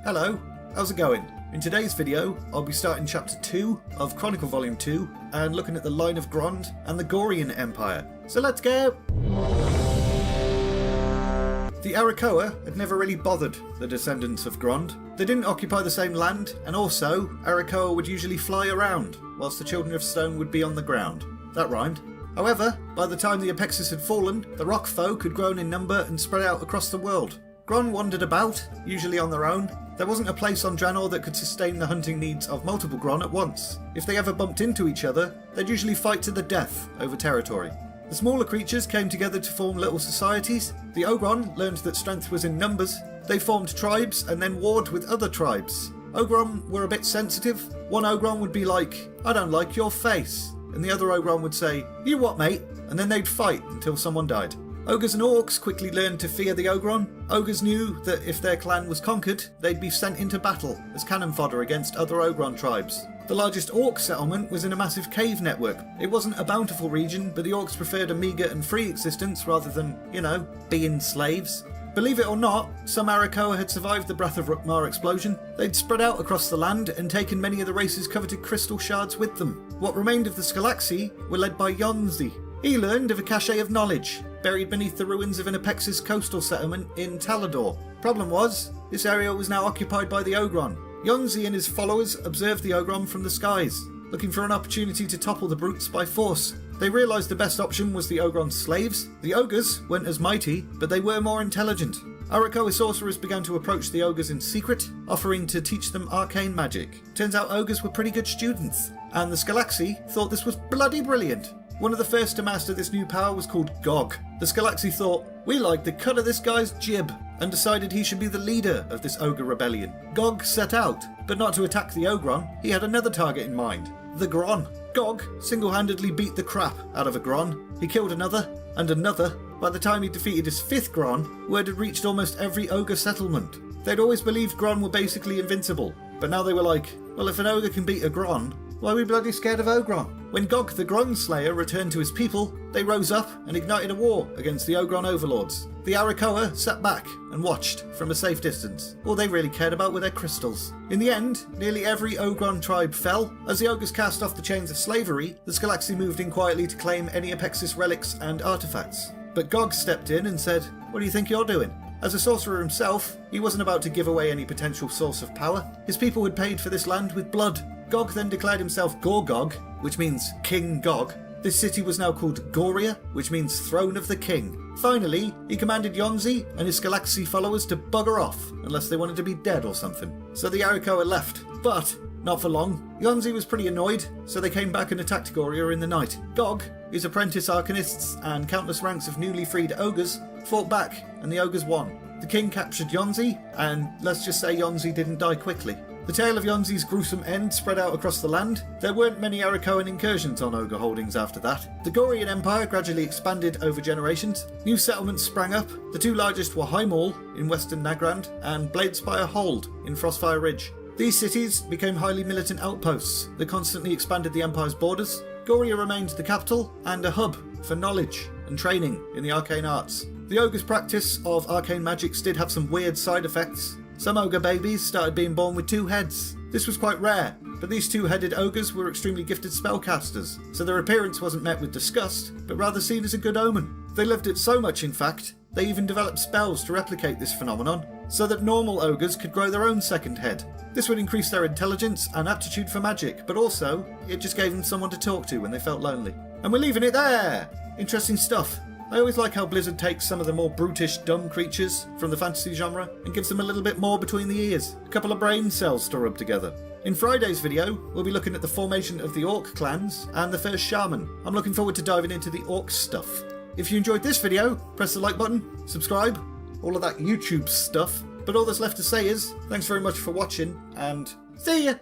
Hello, how's it going? In today's video, I'll be starting Chapter 2 of Chronicle Volume 2 and looking at the line of Grond and the Gorian Empire. So let's go! The Arakoa had never really bothered the descendants of Grond. They didn't occupy the same land, and also, Arakoa would usually fly around, whilst the Children of Stone would be on the ground. That rhymed. However, by the time the Apexis had fallen, the rock folk had grown in number and spread out across the world. Gronn wandered about, usually on their own. There wasn't a place on Draenor that could sustain the hunting needs of multiple Gronn at once. If they ever bumped into each other, they'd usually fight to the death over territory. The smaller creatures came together to form little societies. The Ogron learned that strength was in numbers. They formed tribes and then warred with other tribes. Ogron were a bit sensitive. One Ogron would be like, "I don't like your face." And the other Ogron would say, "You what, mate?" And then they'd fight until someone died. Ogres and Orcs quickly learned to fear the Ogron. Ogres knew that if their clan was conquered, they'd be sent into battle as cannon fodder against other Ogron tribes. The largest Orc settlement was in a massive cave network. It wasn't a bountiful region, but the Orcs preferred a meagre and free existence rather than, being slaves. Believe it or not, some Arakoa had survived the Breath of Rukmar explosion. They'd spread out across the land and taken many of the race's coveted crystal shards with them. What remained of the Skalaxi were led by Yonzi. He learned of a cache of knowledge, buried beneath the ruins of an Apexis coastal settlement in Talador. Problem was, this area was now occupied by the Ogron. Yonzi and his followers observed the Ogron from the skies, looking for an opportunity to topple the brutes by force. They realised the best option was the Ogron's slaves. The ogres weren't as mighty, but they were more intelligent. Arakoa sorcerers began to approach the ogres in secret, offering to teach them arcane magic. Turns out ogres were pretty good students, and the Skalaxi thought this was bloody brilliant. One of the first to master this new power was called Gog. The Skalaxi thought, "We like the cut of this guy's jib," and decided he should be the leader of this ogre rebellion. Gog set out, but not to attack the Ogron. He had another target in mind, the Gronn. Gog single-handedly beat the crap out of a Gronn. He killed another, and another. By the time he defeated his fifth Gronn, word had reached almost every ogre settlement. They'd always believed Gronn were basically invincible, but now they were like, well, if an ogre can beat a Gronn, why are we bloody scared of Ogron? When Gog the Gronn Slayer returned to his people, they rose up and ignited a war against the Ogron overlords. The Arakoa sat back and watched from a safe distance. All they really cared about were their crystals. In the end, nearly every Ogron tribe fell. As the ogres cast off the chains of slavery, the Skalaxi moved in quietly to claim any Apexis relics and artifacts. But Gog stepped in and said, "What do you think you're doing?" As a sorcerer himself, he wasn't about to give away any potential source of power. His people had paid for this land with blood. Gog then declared himself Gorgog, which means King Gog. This city was now called Goria, which means Throne of the King. Finally, he commanded Yonzi and his Skalaxi followers to bugger off, unless they wanted to be dead or something. So the Arakoa left, but not for long. Yonzi was pretty annoyed, so they came back and attacked Goria in the night. Gog, his apprentice arcanists and countless ranks of newly freed ogres fought back, and the ogres won. The king captured Yonzi, and let's just say Yonzi didn't die quickly. The tale of Yonzi's gruesome end spread out across the land. There weren't many Arakoan incursions on ogre holdings after that. The Gorian Empire gradually expanded over generations. New settlements sprang up. The two largest were Highmaul in western Nagrand and Bladespire Hold in Frostfire Ridge. These cities became highly militant outposts that constantly expanded the Empire's borders. Goria remained the capital and a hub for knowledge and training in the arcane arts. The ogre's practice of arcane magics did have some weird side effects. Some ogre babies started being born with two heads. This was quite rare, but these two-headed ogres were extremely gifted spellcasters, so their appearance wasn't met with disgust, but rather seen as a good omen. They loved it so much, in fact, they even developed spells to replicate this phenomenon, so that normal ogres could grow their own second head. This would increase their intelligence and aptitude for magic, but also, it just gave them someone to talk to when they felt lonely. And we're leaving it there! Interesting stuff. I always like how Blizzard takes some of the more brutish, dumb creatures from the fantasy genre and gives them a little bit more between the ears. A couple of brain cells to rub together. In Friday's video, we'll be looking at the formation of the Orc clans and the first shaman. I'm looking forward to diving into the Orc stuff. If you enjoyed this video, press the like button, subscribe, all of that YouTube stuff. But all that's left to say is, thanks very much for watching, and see ya!